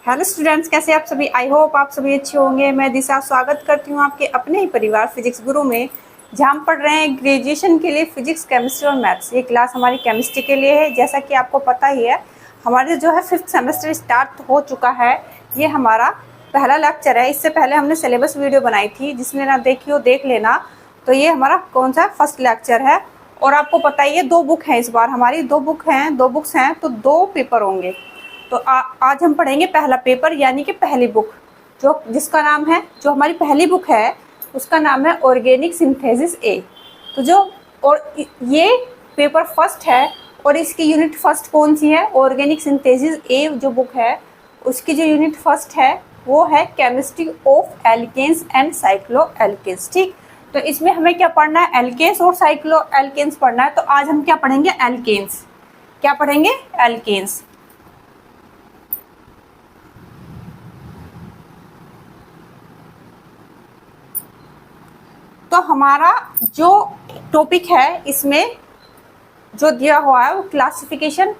Hello students, कैसे आप सभी। आई होप आप सभी अच्छे होंगे। मैं दिशा स्वागत करती हूँ आपके अपने ही परिवार फिजिक्स गुरु में, जहाँ हम पढ़ रहे हैं ग्रेजुएशन के लिए फिजिक्स, केमिस्ट्री और मैथ्स। ये क्लास हमारी केमिस्ट्री के लिए है। जैसा कि आपको पता ही है, हमारे जो है 5th सेमेस्टर स्टार्ट हो चुका है। ये हमारा पहला लेक्चर है। इससे पहले हमने सिलेबस वीडियो बनाई थी, जिसने ना देखी हो देख लेना। तो ये हमारा कौन सा फर्स्ट लेक्चर है। और आपको पता ही है 2 बुक हैं इस बार हमारी, 2 बुक्स हैं तो 2 पेपर होंगे। तो आज हम पढ़ेंगे पहला पेपर, यानी कि पहली बुक, जिसका नाम है, जो हमारी पहली बुक है उसका नाम है ऑर्गेनिक सिंथेसिस ए। तो जो और ये पेपर फर्स्ट है और इसकी यूनिट फर्स्ट कौन सी है, ऑर्गेनिक सिंथेसिस ए जो बुक है उसकी जो यूनिट फर्स्ट है वो है chemistry of alkanes and cycloalkanes. ठीक, तो इसमें हमें क्या पढ़ना है, एल्केन्स और साइक्लो एल्केन्स पढ़ना है। तो आज हम क्या पढ़ेंगे, एल्केन्स। क्या पढ़ेंगे, एल्केन्स। तो हमारा जो टॉपिक है इसमें जो दिया हुआ है वो classification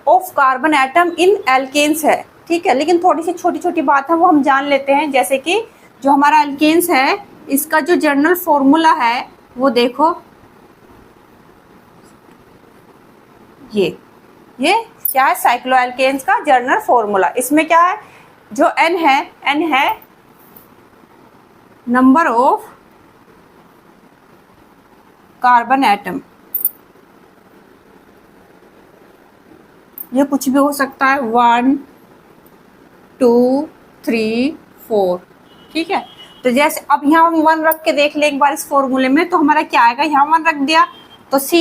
of carbon atom in alkanes है। ठीक है, लेकिन थोड़ी सी छोटी छोटी बात है वो हम जान लेते हैं। जैसे कि जो हमारा एल्केन्स है इसका जो जनरल फॉर्मूला है वो देखो, ये क्या है, साइक्लो एल्केन्स का जनरल फॉर्मूला। इसमें क्या है, जो एन है नंबर ऑफ कार्बन एटम। ये कुछ भी हो सकता है, 1 2 3 4। ठीक है, तो जैसे अब यहाँ हम 1 रख के देख ले एक बार इस फॉर्मूले में, तो हमारा क्या आएगा, यहाँ 1 रख दिया तो C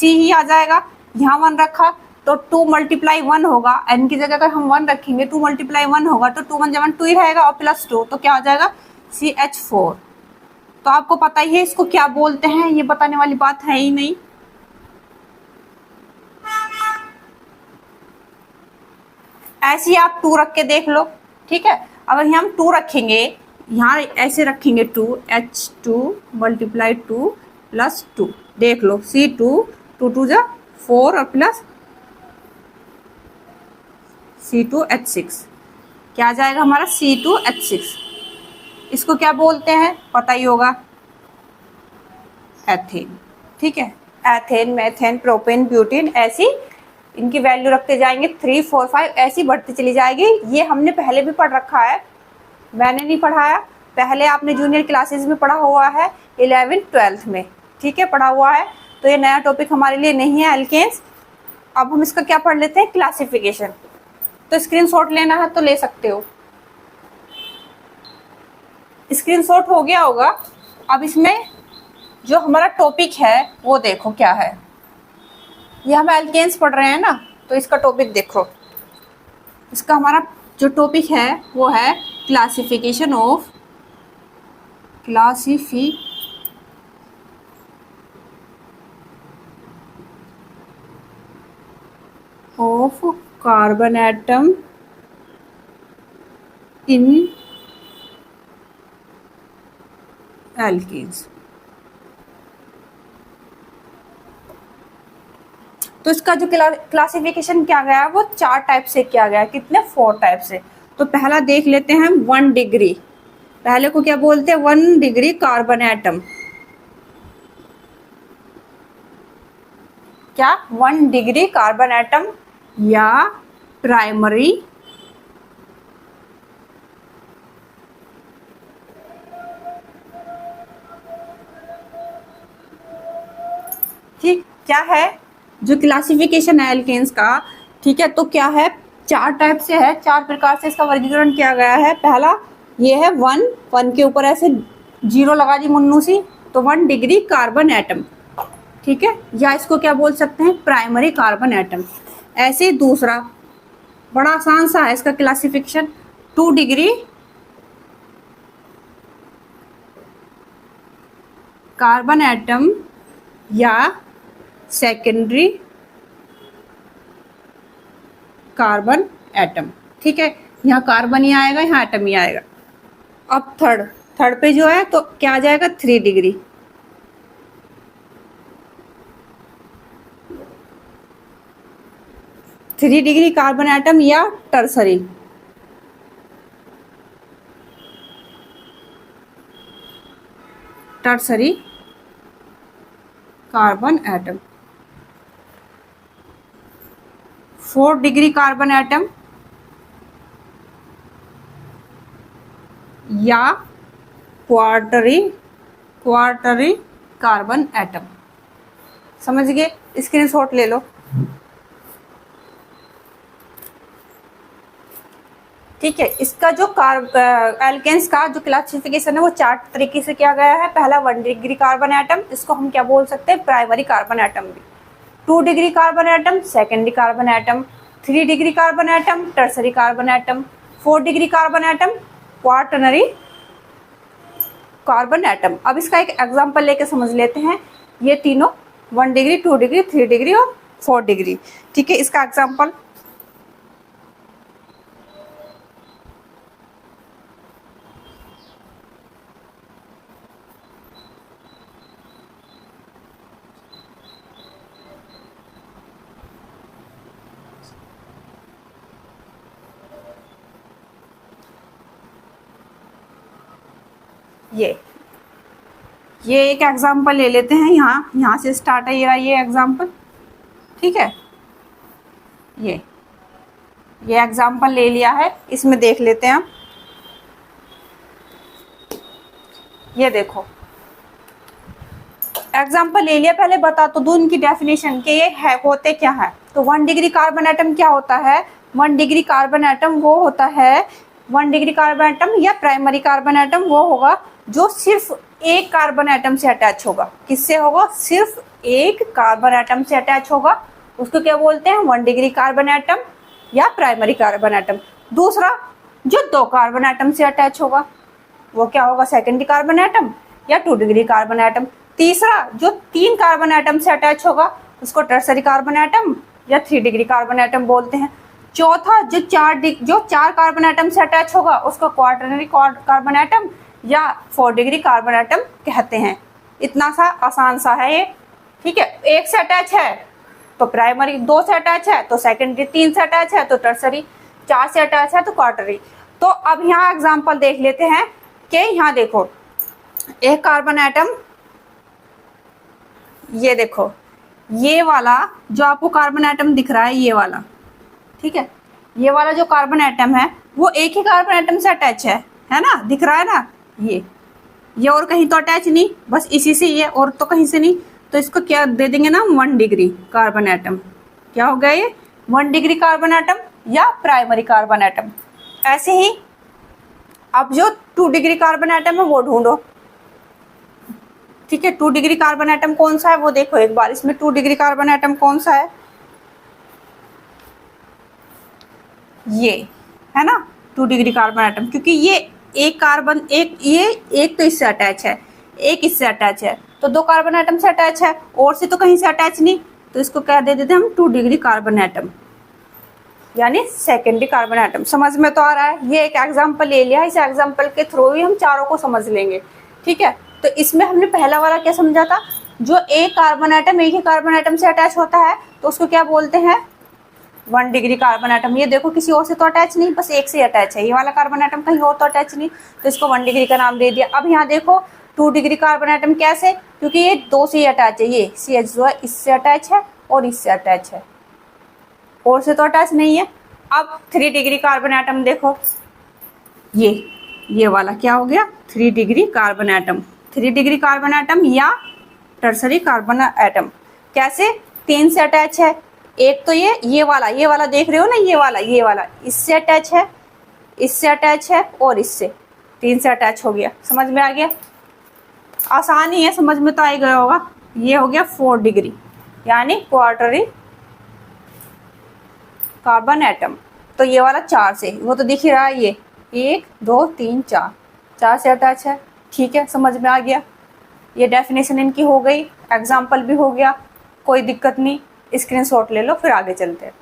ही आ जाएगा। यहाँ 1 रखा तो 2 × 1 होगा, n की जगह अगर हम 1 रखेंगे 2 × 1 होगा तो 2 × 1 2 ही रहेगा और +2 तो क्या हो जाएगा, CH4। तो आपको पता ही है इसको क्या बोलते हैं, ये बताने वाली बात है ही नहीं। ऐसे ही आप 2 रख के देख लो। ठीक है, अगर यहाँ हम 2 रखेंगे, यहाँ ऐसे रखेंगे 2, H2 × 2 + 2, देख लो C2, 2 2 जा 4 और प्लस C2H6, क्या आ जाएगा हमारा C2H6। इसको क्या बोलते हैं पता ही होगा, एथेन। ठीक है, एथेन, मेथेन, प्रोपेन, ब्यूटेन, ऐसी इनकी वैल्यू रखते जाएंगे 3 4 5 ऐसी बढ़ती चली जाएगी। ये हमने पहले भी पढ़ रखा है, मैंने नहीं पढ़ाया, पहले आपने जूनियर क्लासेस में पढ़ा हुआ है 11th 12th में। ठीक है, पढ़ा हुआ है, तो ये नया टॉपिक हमारे लिए नहीं है एल्केन्स। अब हम इसका क्या पढ़ लेते हैं, क्लासिफिकेशन। तो स्क्रीनशॉट लेना है तो ले सकते हो, स्क्रीनशॉट हो गया होगा। अब इसमें जो हमारा टॉपिक है वो देखो क्या है, ये हम एल्केन्स पढ़ रहे हैं ना, तो इसका टॉपिक देखो। इसका हमारा जो टॉपिक है वो है classification of carbon atom in alkanes. तो इसका जो क्लासिफिकेशन किया गया है वो 4 टाइप से किया गया है। कितने, 4 टाइप से। तो पहला देख लेते हैं 1 डिग्री। पहले को क्या बोलते हैं, 1 डिग्री कार्बन एटम। क्या, 1 डिग्री कार्बन एटम या प्राइमरी ठीक, क्या है जो क्लासिफिकेशन है एल्केन्स का। ठीक है, तो क्या है, 4 टाइप से है, 4 प्रकार से इसका वर्गीकरण किया गया है। पहला ये है 1 के ऊपर ऐसे 0 लगा दी मुन्नू सी, तो 1 डिग्री कार्बन एटम। ठीक है, या इसको क्या बोल सकते हैं, प्राइमरी कार्बन एटम। ऐसे दूसरा बड़ा आसान सा है इसका क्लासिफिकेशन, 2 डिग्री कार्बन एटम या सेकेंडरी कार्बन एटम। ठीक है, यहाँ कार्बन ही आएगा, यहाँ एटम ही आएगा। अब थर्ड पे जो है तो क्या आ जाएगा, 3 डिग्री। 3 डिग्री कार्बन एटम या tertiary. Tertiary carbon atom. 4 degree carbon atom या क्वार्टरी कार्बन एटम। समझ गए? स्क्रीनशॉट ले लो। ठीक है, इसका जो एल्केन्स का जो क्लासिफिकेशन है वो 4 तरीके से किया गया है। पहला 1 डिग्री कार्बन एटम, इसको हम क्या बोल सकते हैं, प्राइमरी कार्बन एटम भी। 2 degree carbon atom secondary carbon atom. 3 degree carbon atom tertiary carbon atom. 4 degree carbon atom quaternary carbon atom. अब इसका एक एग्जांपल लेके समझ लेते हैं। ये तीनों 1 डिग्री, 2 डिग्री, 3 डिग्री और 4 डिग्री। ठीक है, इसका एग्जांपल ये एक एग्जांपल ले लेते हैं। यहाँ से स्टार्ट है ये एग्जांपल। ठीक है, ये एग्जांपल ले लिया है, इसमें देख लेते हैं हम। ये देखो एग्जांपल ले लिया। पहले बता तो दूं इनकी डेफिनेशन के ये है होते क्या है। तो 1 डिग्री कार्बन एटम क्या होता है? 1 डिग्री कार्बन एटम वो होता है, 1 डिग्री कार्बन एटम या प्राइमरी कार्बन एटम वो होगा जो सिर्फ एक कार्बन एटम से अटैच होगा। किससे होगा? सिर्फ एक कार्बन एटम से अटैच होगा। उसको क्या बोलते हैं? 1 डिग्री कार्बन एटम या प्राइमरी कार्बन एटम। दूसरा जो 2 कार्बन एटम से अटैच होगा वो क्या होगा? सेकेंडरी कार्बन एटम या 2 डिग्री कार्बन एटम। तीसरा जो 3 कार्बन एटम से अटैच होगा उसको टर्सरी कार्बन एटम या 3 डिग्री कार्बन एटम बोलते हैं। चौथा जो 4 कार्बन एटम से अटैच होगा उसको क्वार्टरनरी कार्बन एटम या 4 डिग्री कार्बन एटम कहते हैं। इतना सा आसान सा है ये। ठीक है, 1 से अटैच है तो प्राइमरी, 2 से अटैच है तो सेकेंडरी, 3 से अटैच है तो टर्सरी, 4 से अटैच है तो क्वार्टररी। तो अब यहाँ एग्जांपल देख लेते हैं कि यहाँ देखो एक कार्बन एटम, ये देखो ये वाला जो आपको कार्बन एटम दिख रहा है ये वाला, ठीक है, ये वाला जो कार्बन एटम है वो एक ही कार्बन एटम से अटैच है ना, दिख रहा है ना ये और कहीं तो अटैच नहीं, बस इसी से ये, और तो कहीं से नहीं। तो इसको क्या दे देंगे ना, 1 डिग्री कार्बन एटम। क्या हो गया ये? 1 डिग्री कार्बन एटम या प्राइमरी कार्बन एटम। ऐसे ही अब जो 2 डिग्री कार्बन एटम है वो ढूंढो। ठीक है, 2 डिग्री कार्बन एटम कौन सा है वो देखो एक बार। इसमें 2 डिग्री कार्बन एटम कौन सा है? ये है ना 2 डिग्री कार्बन एटम, क्योंकि ये एक कार्बन एक तो इससे अटैच है, एक इससे अटैच है, तो 2 कार्बन एटम से अटैच है, और से तो कहीं से अटैच नहीं, तो इसको क्या दे देते हैं हम? 2 डिग्री कार्बन एटम यानी सेकेंडरी कार्बन एटम। समझ में तो आ रहा है? ये एक एग्जांपल ले लिया, इस एग्जांपल के थ्रू ही हम चारों को समझ लेंगे। ठीक है, तो इसमें हमने पहला वाला क्या समझा था? जो एक कार्बन एटम एक ही कार्बन एटम से अटैच होता है तो उसको क्या बोलते हैं? 1 डिग्री कार्बन एटम। ये देखो किसी और से तो अटैच नहीं, बस एक से अटैच है, ये वाला कार्बन एटम कहीं और तो अटैच नहीं, तो इसको 1 डिग्री का नाम दे दिया। अब यहाँ देखो 2 डिग्री कार्बन एटम कैसे? क्योंकि ये 2 से ही अटैच है, ये CH जो है इससे अटैच है और इससे अटैच है, और से तो अटैच नहीं है। अब 3 डिग्री कार्बन एटम देखो, ये वाला क्या हो गया? 3 degree carbon atom. 3 degree carbon atom या टर्सरी कार्बन एटम। कैसे? 3 से अटैच है, एक तो ये वाला देख रहे हो ना, ये वाला इससे अटैच है, इससे अटैच है और इससे, 3 से अटैच हो गया। समझ में आ गया? आसान ही है, समझ में तो आ गया होगा। ये हो गया 4 डिग्री यानी क्वार्टरी कार्बन एटम। तो ये वाला 4 से, वो तो दिख ही रहा है, ये 1 2 3 4 से अटैच है। ठीक है, समझ में आ गया। ये डेफिनेशन इनकी हो गई, एग्जाम्पल भी हो गया, कोई दिक्कत नहीं। स्क्रीनशॉट ले लो, फिर आगे चलते हैं।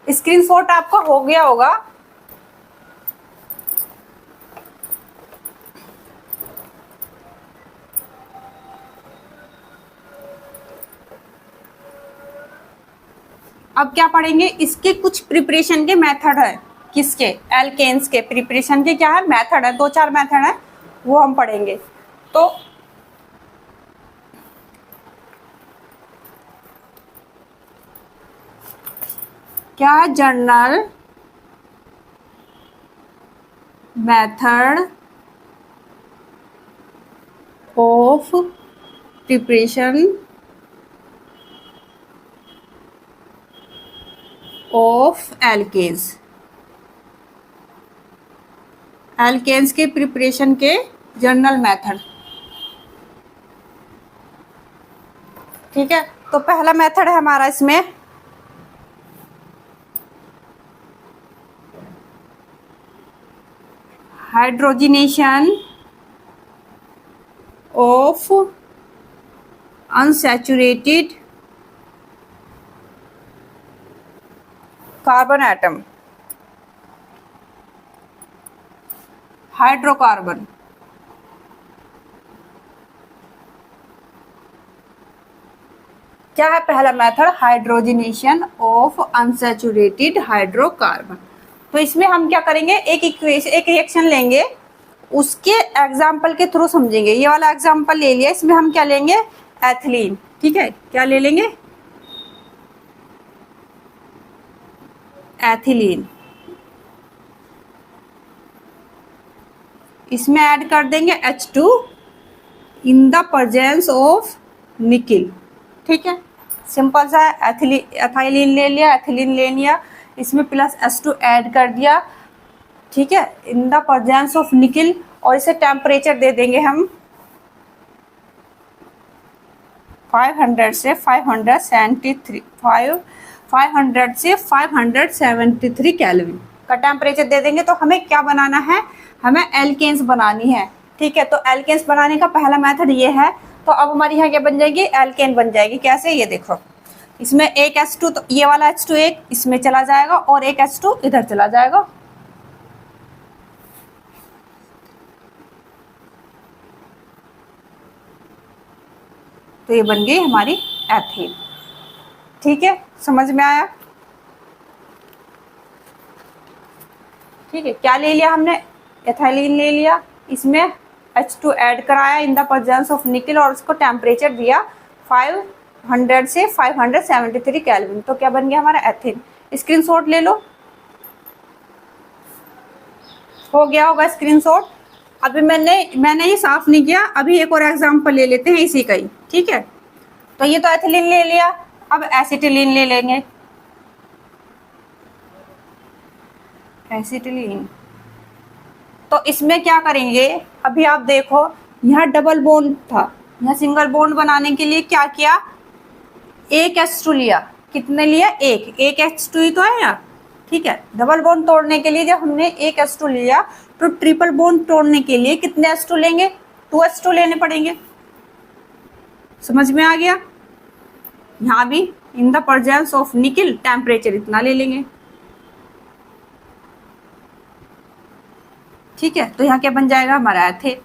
स्क्रीनशॉट आपका हो गया होगा। अब क्या पढ़ेंगे? इसके कुछ प्रिपरेशन के मेथड है। किसके? एल्केन्स के प्रिपरेशन के क्या है? मेथड है, 2-4 मेथड है, वो हम पढ़ेंगे। तो क्या है general method of preparation of alkanes, alkanes के प्रिपरेशन के जनरल मेथड। ठीक है, तो पहला मेथड है हमारा इसमें hydrogenation of unsaturated carbon atom, hydrocarbon. क्या है पहला method? Hydrogenation of unsaturated hydrocarbon. तो इसमें हम क्या करेंगे, एक इक्वेशन, एक रिएक्शन लेंगे, उसके एग्जाम्पल के थ्रू समझेंगे। ये वाला एग्जाम्पल ले लिया, इसमें हम क्या लेंगे? एथिलीन। ठीक है, क्या ले लेंगे? एथिलीन। इसमें ऐड कर देंगे H2 in the presence of nickel. ठीक है, सिंपल सा है। एथिलीन ले लिया, एथिलीन ले लिया, इसमें प्लस H2 ऐड कर दिया। ठीक है, in the presence of nickel, और इसे टेम्परेचर दे देंगे हम 500 से 573 केल्विन का टेम्परेचर दे देंगे। तो हमें क्या बनाना है? हमें एल्केन्स बनानी है। ठीक है, तो एल्केन्स बनाने का पहला मेथड ये है। तो अब हमारी यहाँ क्या बन जाएगी? एल्केन बन जाएगी। कैसे? ये देखो, इसमें एक H2, तो ये वाला H2 एक इसमें चला जाएगा और एक H2 इधर चला जाएगा। तो ये बन गई हमारी एथेन। ठीक है, समझ में आया? ठीक है, क्या ले लिया हमने? एथिलीन ले लिया, इसमें H2 ऐड कराया in the presence of nickel, और उसको टेम्परेचर दिया 500 से 573 केल्विन। तो क्या बन गया हमारा? एथेन। स्क्रीनशॉट ले लो, हो गया होगा स्क्रीनशॉट। अभी मैंने ये साफ नहीं किया, अभी एक और एग्जांपल ले लेते हैं इसी का ही। ठीक है, तो ये तो एथिलीन ले लिया, अब एसिटिलीन ले लेंगे। एसिटिलीन, तो इसमें क्या करेंगे? अभी आप देखो, यहाँ डबल बॉन्ड था, यहाँ सिंगल बॉन्ड बनाने के लिए क्या किया? एक H2 लिया। कितने लिया? एक H2 ही तो है यहाँ। ठीक है, डबल बॉन्ड तोड़ने के लिए जब हमने एक H2 लिया, तो ट्रिपल बॉन्ड तोड़ने के लिए कितने H2 लेंगे? 2 H2 लेने पड़ेंगे। समझ में आ गया? यहाँ भी in the presence of nickel temperature इतना ले लेंगे। ठीक है, तो यहाँ क्या बन जाएगा हमारा? एथेन।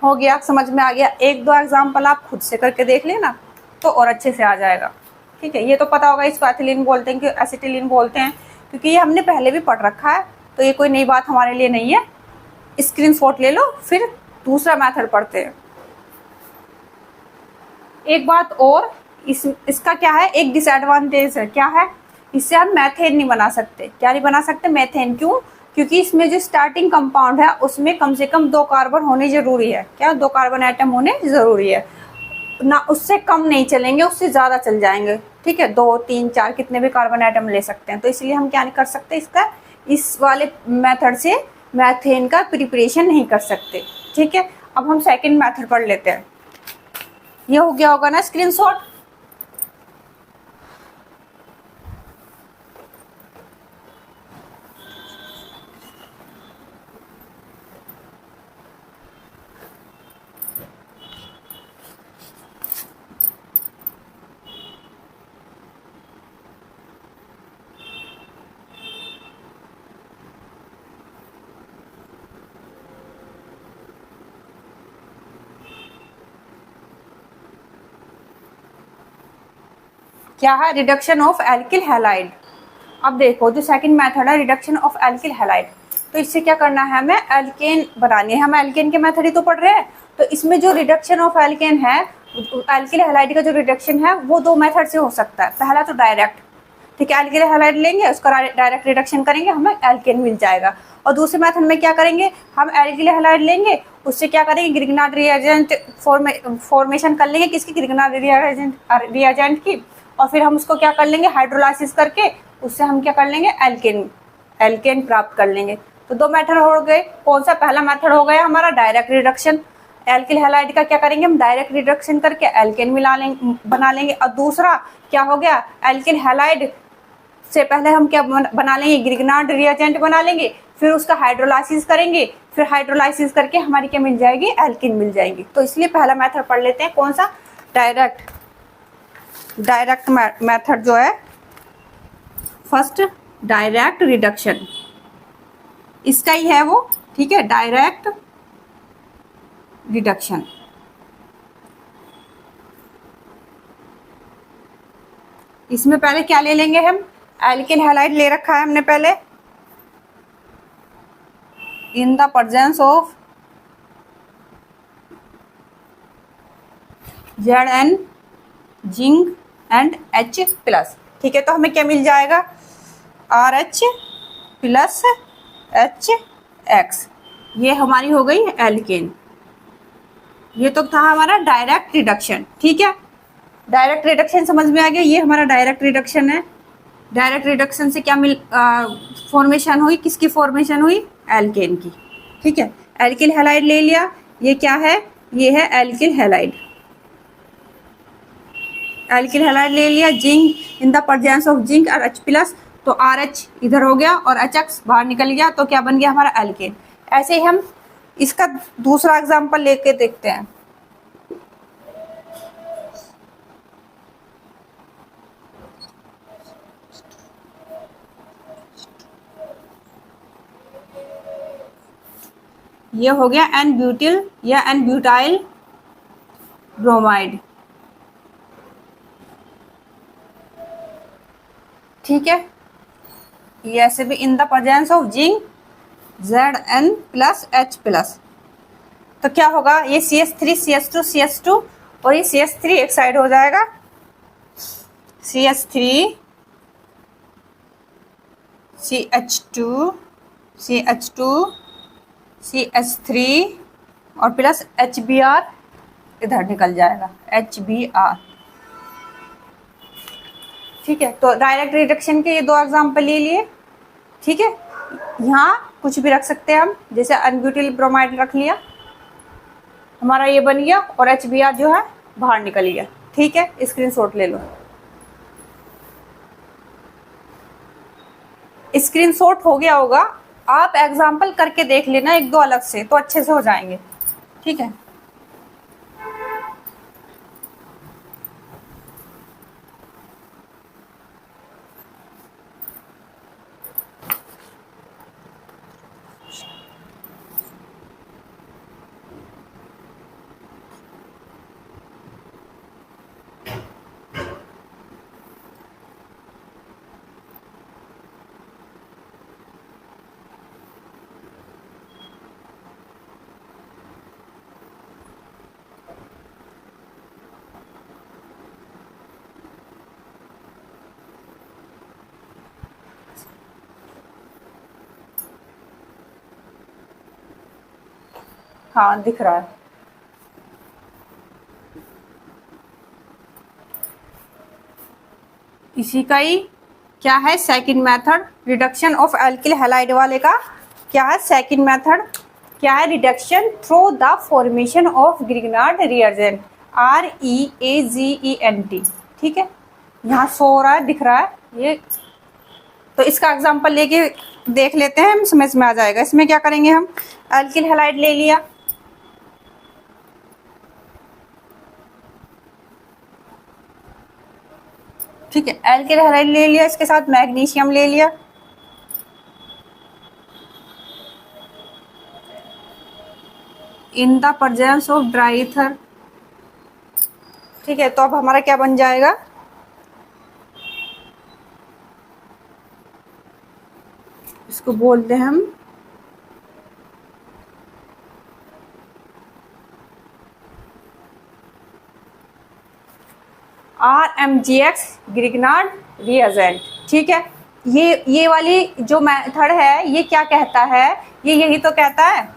हो गया, समझ में आ गया? एक दो एग्जाम्पल आप खुद से करके देख लेना तो और अच्छे से आ जाएगा। ठीक है, ये तो पता होगा इसको एथिलीन बोलते हैं कि एसिटिलीन बोलते हैं, क्योंकि ये हमने पहले भी पढ़ रखा है, तो ये कोई नई बात हमारे लिए नहीं है। स्क्रीनशॉट ले लो, फिर दूसरा मेथड पढ़ते हैं। एक बात और, इसका क्या है? एक डिसएडवांटेज है। क्या है? इससे हम मैथेन नहीं बना सकते। क्या नहीं बना सकते? मैथेन। क्यों? क्योंकि इसमें जो स्टार्टिंग कंपाउंड है उसमें कम से कम 2 कार्बन होने जरूरी है। क्या? 2 कार्बन एटम होने जरूरी है ना, उससे कम नहीं चलेंगे, उससे ज़्यादा चल जाएंगे। ठीक है, 2 3 4 कितने भी कार्बन एटम ले सकते हैं। तो इसलिए हम क्या नहीं कर सकते, इसका इस वाले मेथड से मैथेन का प्रिपरेशन नहीं कर सकते। ठीक है, अब हम सेकेंड मेथड पढ़ लेते हैं। ये हो गया होगा ना स्क्रीनशॉट? क्या है? Reduction of alkyl halide. अब देखो जो सेकंड मेथड है रिडक्शन ऑफ एल्किल हैलाइड, तो इससे क्या करना है, हमें एल्केन बनानी है। हम एल्केन के मेथड ही तो पढ़ रहे हैं, तो इसमें जो रिडक्शन ऑफ एल्केन है, एल्किल हैलाइड का जो रिडक्शन है वो दो मेथड से हो सकता है। पहला तो डायरेक्ट, ठीक है, एल्किल हैलाइड लेंगे, उसका डायरेक्ट रिडक्शन करेंगे, हमें एल्केन मिल जाएगा। और दूसरे मेथड में क्या करेंगे, हम एल्किल हैलाइड लेंगे, उससे क्या करेंगे, ग्रिग्नार्ड रिएजेंट फॉर्मेशन कर लेंगे, किसकी, ग्रिग्नार्ड रिएजेंट की, और फिर हम उसको क्या कर लेंगे, हाइड्रोलाइसिस करके उससे हम क्या कर लेंगे, एल्केन प्राप्त कर लेंगे। तो दो मेथड हो गए। कौन सा, पहला मेथड हो गया हमारा डायरेक्ट रिडक्शन, एल्किल हैलाइड का क्या करेंगे हम, डायरेक्ट रिडक्शन करके एल्केन मिला लेंगे, बना लेंगे। और दूसरा क्या हो गया, एल्किल हैलाइड से पहले हम क्या बना लेंगे, ग्रिग्नार्ड रिएजेंट बना लेंगे, फिर उसका हाइड्रोलाइसिस करेंगे, फिर हाइड्रोलाइसिस करके हमारी क्या मिल जाएगी, एल्किन मिल जाएगी। तो इसलिए पहला मेथड पढ़ लेते हैं, कौन सा, डायरेक्ट मेथड जो है, फर्स्ट डायरेक्ट रिडक्शन, इसका ही है वो, ठीक है, डायरेक्ट रिडक्शन। इसमें पहले क्या ले लेंगे हम, एल्किल हैलाइड ले रखा है हमने पहले, इन the presence of Zn zinc and H+, ठीक है। तो हमें क्या मिल जाएगा, RH प्लस HX, ये हमारी हो गई एल्केन। ये तो था हमारा डायरेक्ट रिडक्शन, ठीक है, डायरेक्ट रिडक्शन समझ में आ गया, ये हमारा डायरेक्ट रिडक्शन है। डायरेक्ट रिडक्शन से क्या फॉर्मेशन हुई, किसकी फॉर्मेशन हुई, एल्केन की, ठीक है। एल्किल हैलाइड ले लिया, ये क्या है, ये है एल्किल हैलाइड, एल्किल हैलाइड ले लिया, zinc in the presence of zinc और H+, तो RH इधर हो गया और HX बाहर निकल गया, तो क्या बन गया हमारा एल्केन। ऐसे ही हम इसका दूसरा एग्जांपल लेके देखते हैं। ये हो गया एन ब्यूटिल या एन ब्यूटाइल ब्रोमाइड, ठीक है। ये ऐसे भी in the presence of zinc Zn+H+, तो क्या होगा, ये CH3 CH2 CH2 और ये CH3 एक साइड हो जाएगा, CH3 CH2 CH2 CH3 और प्लस HBr इधर निकल जाएगा, HBr, ठीक है। तो डायरेक्ट रिडक्शन के ये दो एग्जाम्पल ले लिए, ठीक है। यहाँ कुछ भी रख सकते हैं हम, जैसे अनब्यूटिल ब्रोमाइड रख लिया, हमारा ये बन गया, और HBr जो है बाहर निकल गया, ठीक है। स्क्रीनशॉट ले लो, स्क्रीनशॉट हो गया होगा, आप एग्जाम्पल करके देख लेना एक दो अलग से, तो अच्छे से हो जाएंगे, ठीक है। हाँ दिख रहा है, इसी का ही क्या है, second method reduction of alkyl halide वाले का क्या है, सेकंड मेथड क्या है, reduction through the formation of Grignard reagent, REAGENT, ठीक है। यहाँ सो हो रहा है, दिख रहा है ये, तो इसका एग्जांपल लेके देख लेते हैं, हम समझ में आ जाएगा। इसमें क्या करेंगे, हम एल्किल हैलाइड ले लिया, ठीक है, एल्किल हैलाइड ले लिया, इसके साथ मैग्नीशियम ले लिया, इन the presence of dry ether, ठीक है। तो अब हमारा क्या बन जाएगा, इसको बोलते हैं हम RMGX ग्रिग्नार्ड रिएजेंट। ठीक है, ये वाली जो मेथड है ये क्या कहता है, ये यही तो कहता है।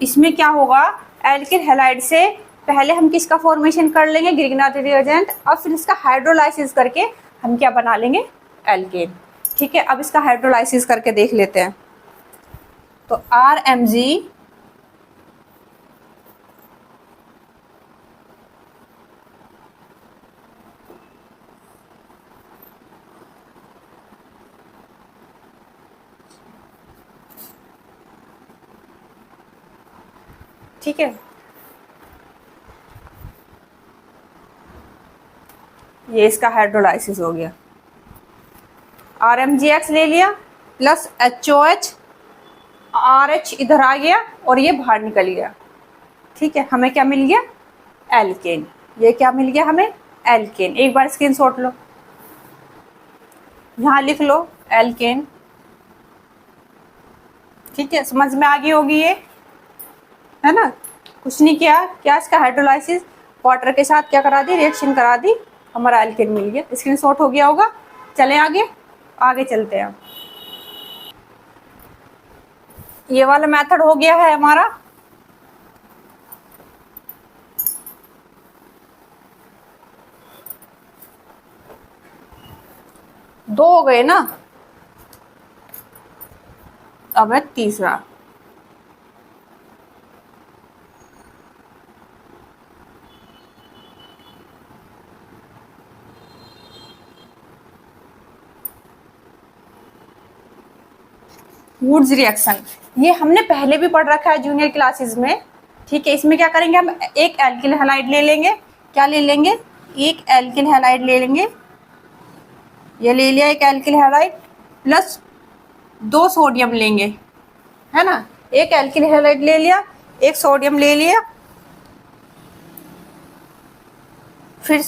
इसमें क्या होगा, एल्किल हैलाइड से पहले हम किसका फॉर्मेशन कर लेंगे, ग्रिग्नार्ड रिएजेंट, और फिर इसका हाइड्रोलाइसिस करके हम क्या बना लेंगे, एल्केन। ठीक है, अब इसका हाइड्रोलाइसिस करके देख लेते हैं। तो RMG ठीक है, ये इसका हाइड्रोलाइसिस हो गया। RMGX ले लिया प्लस HOH, RH इधर आ गया और ये बाहर निकल गया। ठीक है, हमें क्या मिल गया, एल्केन। ये क्या मिल गया हमें, एल्केन। एक बार स्क्रीनशॉट लो, यहाँ लिख लो एल्केन। ठीक है, समझ में आ गई होगी ये, है ना। कुछ नहीं किया, क्या इसका हाइड्रोलाइसिस वाटर के साथ क्या करा दी, रिएक्शन करा दी, हमारा एल्केन मिल गया। स्क्रीनशॉट हो गया होगा। चलें आगे, आगे चलते हैं। ये वाला मेथड हो गया है हमारा। दो हो गए ना, अब है तीसरा। वुड्स रिएक्शन, ये हमने पहले भी पढ़ रखा है जूनियर क्लासेस में। ठीक है, इसमें क्या करेंगे, हम एक एल्किल हैलाइड ले लेंगे। क्या ले लेंगे, एक एल्किल हैलाइड ले लेंगे। ये ले लिया एक एल्किल हैलाइड प्लस 2 सोडियम लेंगे, है ना। एक एल्किल हैलाइड ले लिया, एक सोडियम ले लिया, फिर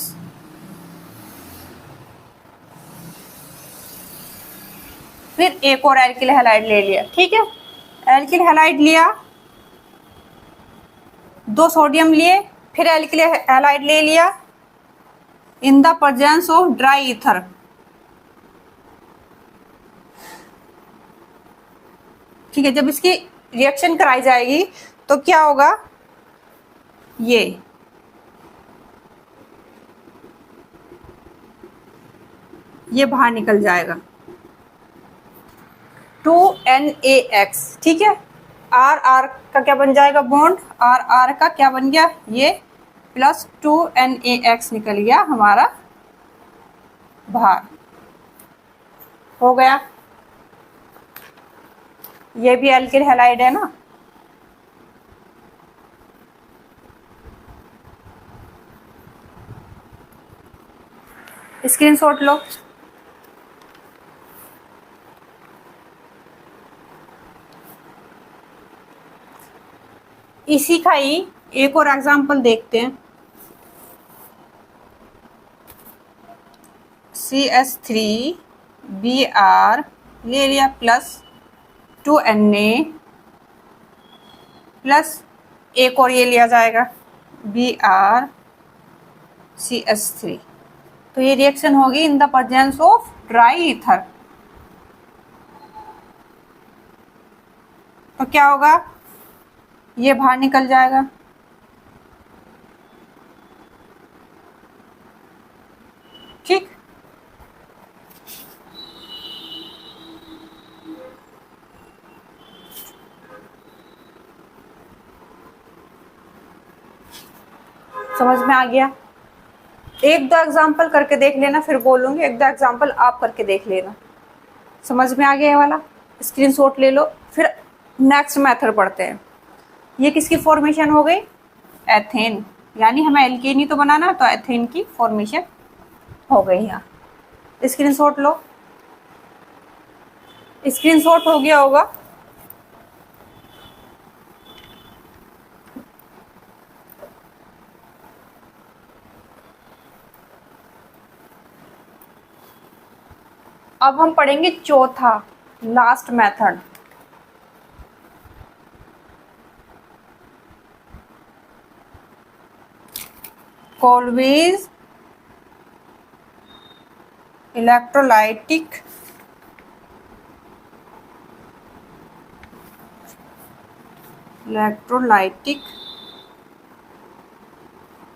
एक और एल्किल हैलाइड ले लिया। ठीक है, एल्किल हैलाइड लिया, 2 सोडियम लिए, फिर एल्किल हैलाइड ले लिया इन the presence of dry ether. ठीक है, जब इसकी रिएक्शन कराई जाएगी तो क्या होगा, ये बाहर निकल जाएगा 2NaX। ठीक है, R का क्या बन जाएगा बॉन्ड, R का क्या बन गया, ये प्लस 2NaX निकल गया हमारा बाहर, हो गया। ये भी एल्किल हैलाइड है ना। स्क्रीनशॉट लो। इसी का ही एक और एग्जांपल देखते हैं। CH3Br ले लिया प्लस 2Na प्लस एक और ये लिया जाएगा BrCH3। तो ये रिएक्शन होगी इन the presence of dry ether. तो क्या होगा, ये बाहर निकल जाएगा। ठीक, समझ में आ गया। एक दो एग्जाम्पल करके देख लेना, फिर बोलूँगी। एक दो एग्जाम्पल आप करके देख लेना। समझ में आ गया ये वाला, स्क्रीनशॉट ले लो। फिर नेक्स्ट मेथड पढ़ते हैं। ये किसकी फॉर्मेशन हो गई, एथेन, यानी हमें एल्केन ही तो बनाना, तो एथेन की फॉर्मेशन हो गई। यहाँ स्क्रीनशॉट लो, स्क्रीनशॉट हो गया होगा। अब हम पढ़ेंगे चौथा last method. Kolbe's electrolytic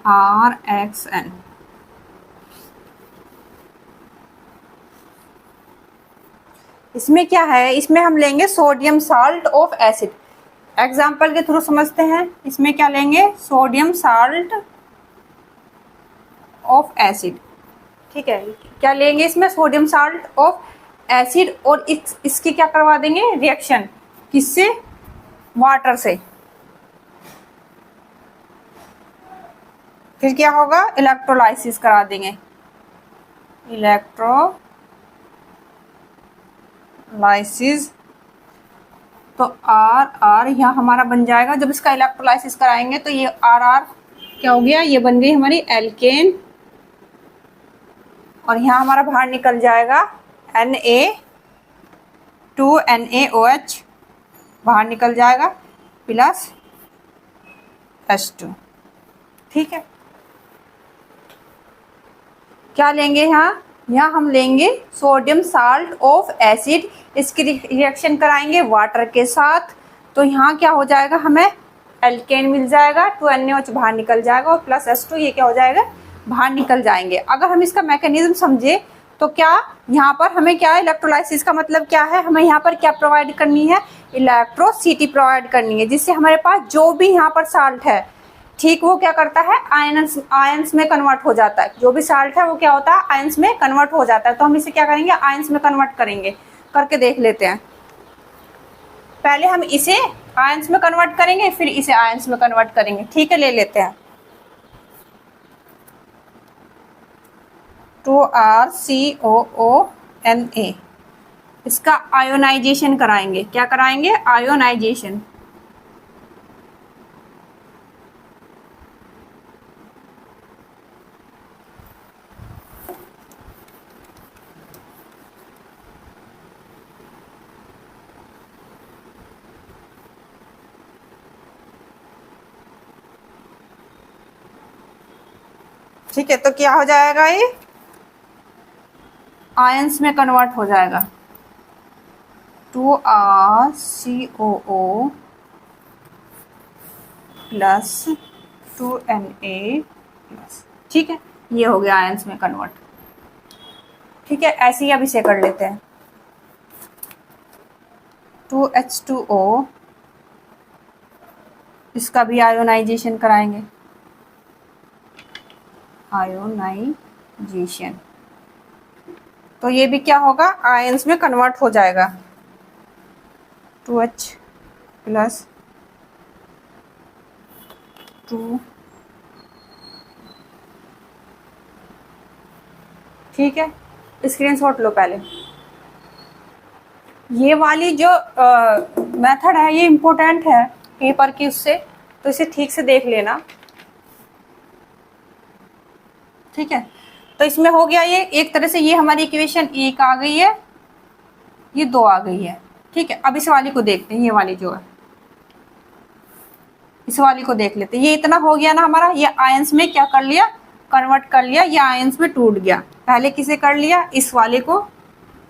RXN। इसमें क्या है, इसमें हम लेंगे sodium salt of acid. Example के थ्रू समझते हैं। इसमें क्या लेंगे, सोडियम साल्ट ऑफ एसिड। ठीक है, क्या लेंगे इसमें, सोडियम साल्ट ऑफ एसिड, और इसकी क्या करवा देंगे रिएक्शन, किससे, वाटर से। फिर क्या होगा, इलेक्ट्रोलाइसिस करा देंगे, इलेक्ट्रोलाइसिस। तो आर यहाँ हमारा बन जाएगा, जब इसका इलेक्ट्रोलाइसिस कराएंगे तो ये आर क्या हो गया, ये बन गई हमारी एल्केन, और यहाँ हमारा बाहर निकल जाएगा Na2NaOH बाहर निकल जाएगा प्लस H2। ठीक है, क्या लेंगे यहाँ हम लेंगे सोडियम साल्ट ऑफ एसिड, इसकी रिएक्शन कराएंगे वाटर के साथ। तो यहाँ क्या हो जाएगा, हमें एल्केन मिल जाएगा, 2NaOH बाहर निकल जाएगा, और प्लस H2 ये क्या हो जाएगा, बाहर निकल जाएंगे। अगर हम इसका मैकेनिज्म समझे तो क्या यहाँ पर हमें क्या, इलेक्ट्रोलाइसिस का मतलब क्या है, हमें यहाँ पर क्या प्रोवाइड करनी है, इलेक्ट्रोसिटी प्रोवाइड करनी है, जिससे हमारे पास जो भी यहाँ पर साल्ट है, ठीक, वो क्या करता है, आयंस में कन्वर्ट हो जाता है। जो भी साल्ट है वो क्या होता है, आयंस में कन्वर्ट हो जाता है। तो हम इसे क्या करेंगे, आयंस में कन्वर्ट करेंगे, करके देख लेते हैं। पहले हम इसे आयंस में कन्वर्ट करेंगे, फिर इसे आयंस में कन्वर्ट करेंगे। ठीक है, ले लेते हैं। 2RCOONA, इसका आयोनाइजेशन कराएंगे। क्या कराएंगे, आयोनाइजेशन। ठीक है, तो क्या हो जाएगा, ये आयंस में कन्वर्ट हो जाएगा, 2RCOO प्लस 2Na प्लस। ठीक है, ये हो गया आयंस में कन्वर्ट। ठीक है, ऐसे ही अब इसे कर लेते हैं। 2H2O, इसका भी आयोनाइजेशन कराएंगे, आयोनाइजेशन। तो ये भी क्या होगा, आयंस में कन्वर्ट हो जाएगा, 2H प्लस 2। ठीक है, स्क्रीनशॉट लो पहले। ये वाली जो मेथड है ये इम्पोर्टेंट है पेपर की उससे, तो इसे ठीक से देख लेना। ठीक है, तो इसमें हो गया ये एक तरह से, ये हमारी इक्वेशन 1 आ गई है, ये 2 आ गई है। ठीक है, अब इस वाली को देखते हैं, ये वाली जो है, इस वाली को देख लेते हैं। ये इतना हो गया ना हमारा, ये आयंस में क्या कर लिया, कन्वर्ट कर लिया, ये आयंस में टूट गया। पहले किसे कर लिया, इस वाले को,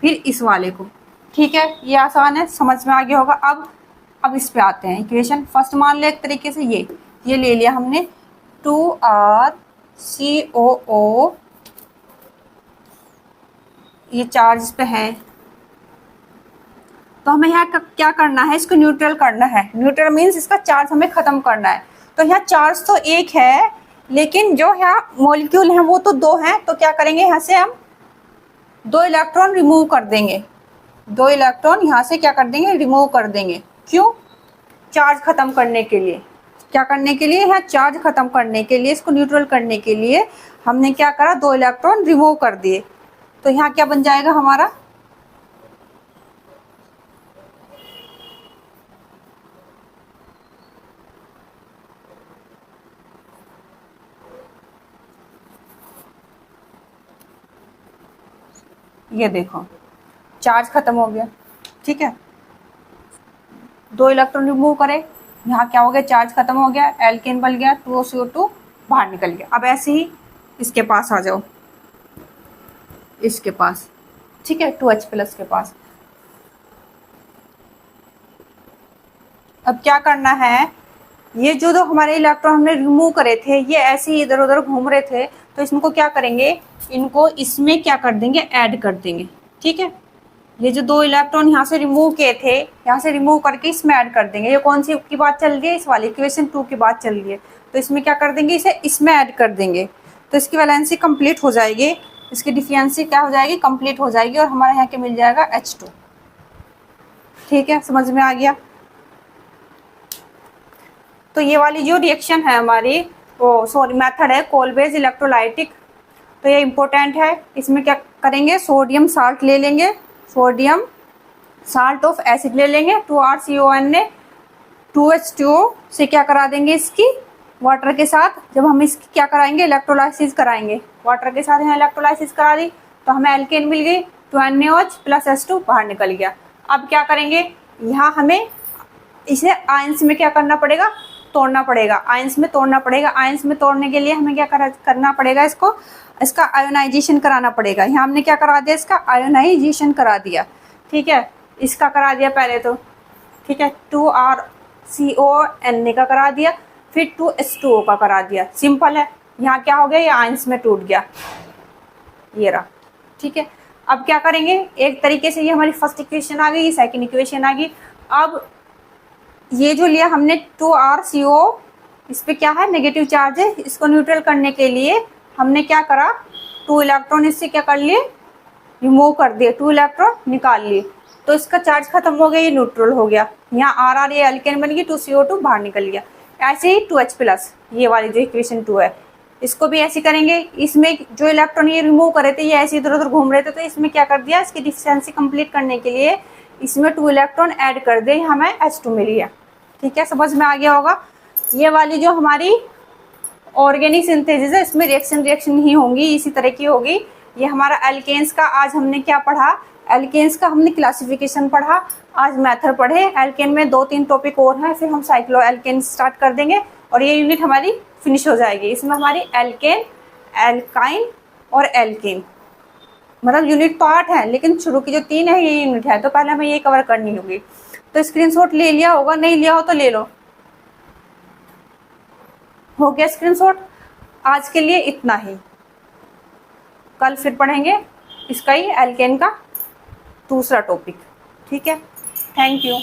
फिर इस वाले को। ठीक है, ये आसान है, समझ में आ गया होगा। अब इस पे आते हैं, इक्वेशन फर्स्ट मान ले एक तरीके से, ये ले लिया हमने, 2RCOO, ये चार्ज पे है, तो हमें यहाँ क्या करना है, इसको न्यूट्रल करना है। न्यूट्रल मीन्स इसका चार्ज हमें खत्म करना है। तो यहाँ चार्ज तो एक है, लेकिन जो यहाँ मॉलिक्यूल हैं वो तो 2 हैं। तो क्या करेंगे, यहाँ से हम 2 इलेक्ट्रॉन रिमूव कर देंगे, 2 इलेक्ट्रॉन यहाँ से क्या कर देंगे, रिमूव कर देंगे। क्यों, चार्ज खत्म करने के लिए। क्या करने के लिए, यहाँ चार्ज खत्म करने के लिए, इसको न्यूट्रल करने के लिए हमने क्या करा, 2 इलेक्ट्रॉन रिमूव कर दिए। तो यहाँ क्या बन जाएगा हमारा, ये देखो चार्ज खत्म हो गया। ठीक है, 2 इलेक्ट्रॉन रिमूव करे, यहाँ क्या हो गया, चार्ज खत्म हो गया, एल्केन बन गया, 2CO2 बाहर निकल गया। अब ऐसे ही इसके पास आ जाओ, इसके पास, ठीक है, 2H+ के पास। अब क्या करना है, ये जो दो हमारे इलेक्ट्रॉन हमने रिमूव करे थे, ये ऐसे ही इधर उधर घूम रहे थे, तो इसको क्या करेंगे, इनको इसमें क्या कर देंगे, ऐड कर देंगे। ठीक है, ये जो 2 इलेक्ट्रॉन यहाँ से रिमूव किए थे, यहाँ से रिमूव करके इसमें ऐड कर देंगे। ये कौन सी की बात चल रही है, इस वाली इक्वेशन 2 की बात चल रही है। तो इसमें क्या कर देंगे, इसे इसमें ऐड कर देंगे, तो इसकी वैलेंसी कंप्लीट हो जाएगी, इसकी डिफियंसी क्या हो जाएगी, कंप्लीट हो जाएगी, और हमारे यहाँ के मिल जाएगा H2। ठीक है, समझ में आ गया। तो ये वाली जो रिएक्शन है हमारी, वो सॉरी मेथड है कोलबेज इलेक्ट्रोलाइटिक, तो ये इम्पोर्टेंट है। इसमें क्या करेंगे, सोडियम साल्ट ले लेंगे, सोडियम साल्ट ऑफ एसिड ले लेंगे, 2RCON ने 2H2O से क्या करा देंगे, इसकी वाटर के साथ। जब हम इसकी क्या कराएंगे, इलेक्ट्रोलाइसिस कराएंगे, वाटर के साथ यहाँ इलेक्ट्रोलाइसिस करा दी, तो हमें एल्केन मिल गई, 2NaOH + H2 बाहर निकल गया। अब क्या करेंगे, यहाँ हमें इसे आयंस में क्या करना पड़ेगा, तोड़ना पड़ेगा, आयंस में तोड़ना पड़ेगा। आयंस में तोड़ने के लिए हमें क्या करना पड़ेगा, इसका आयोनाइजेशन कराना पड़ेगा। यहाँ हमने क्या करा दिया, इसका आयोनाइजेशन करा दिया। ठीक है, इसका करा दिया पहले तो, ठीक है, 2RCON का करा दिया, फिर 2H2O का करा दिया। सिंपल है, यहाँ क्या हो गया, ये आयंस में टूट गया, ये रहा। ठीक है, अब क्या करेंगे, एक तरीके से ये हमारी फर्स्ट इक्वेशन आ गई, ये सेकंड इक्वेशन आ गई। अब ये जो लिया हमने 2RCO, इस पे क्या है, नेगेटिव चार्ज है, इसको न्यूट्रल करने के लिए हमने क्या करा, 2 इलेक्ट्रॉन इससे क्या कर लिए, रिमूव कर दिए, 2 इलेक्ट्रॉन निकाल लिए, तो इसका चार्ज खत्म हो गया, ये न्यूट्रल हो गया। यहाँ RR ये एल्केन बन गई, 2CO2 बाहर निकल गया। ऐसे ही 2H+, ये वाली जो इक्वेशन 2 है, इसको भी ऐसे करेंगे। इसमें जो इलेक्ट्रॉन ये रिमूव करे थे, ये ऐसे इधर उधर घूम रहे थे, तो इसमें क्या कर दिया, इसकी डिफिशिएंसी कंप्लीट करने के लिए इसमें 2 इलेक्ट्रॉन ऐड कर दे, हमें H2 मिली है। ठीक है, समझ में आ गया होगा। ये वाली जो हमारी ऑर्गेनिक सिंथेसिस है, इसमें रिएक्शन ही होंगी, इसी तरह की होगी। ये हमारा एल्केन्स का आज हमने क्या पढ़ा, एल्केन्स का हमने क्लासिफिकेशन पढ़ा, आज मेथड पढ़े। एल्केन में 2-3 टॉपिक और हैं, फिर हम साइक्लो एल्केन स्टार्ट कर देंगे और ये यूनिट हमारी फिनिश हो जाएगी। इसमें हमारी एल्केन, एल्काइन और एल्केन मतलब यूनिट तो 8 है, लेकिन शुरू की जो 3 है ये यूनिट है, तो पहले हमें ये कवर करनी होगी। तो स्क्रीनशॉट ले लिया होगा, नहीं लिया हो तो ले लो। हो गया स्क्रीनशॉट। आज के लिए इतना ही, कल फिर पढ़ेंगे इसका ही एल्केन का दूसरा टॉपिक। ठीक है, थैंक यू।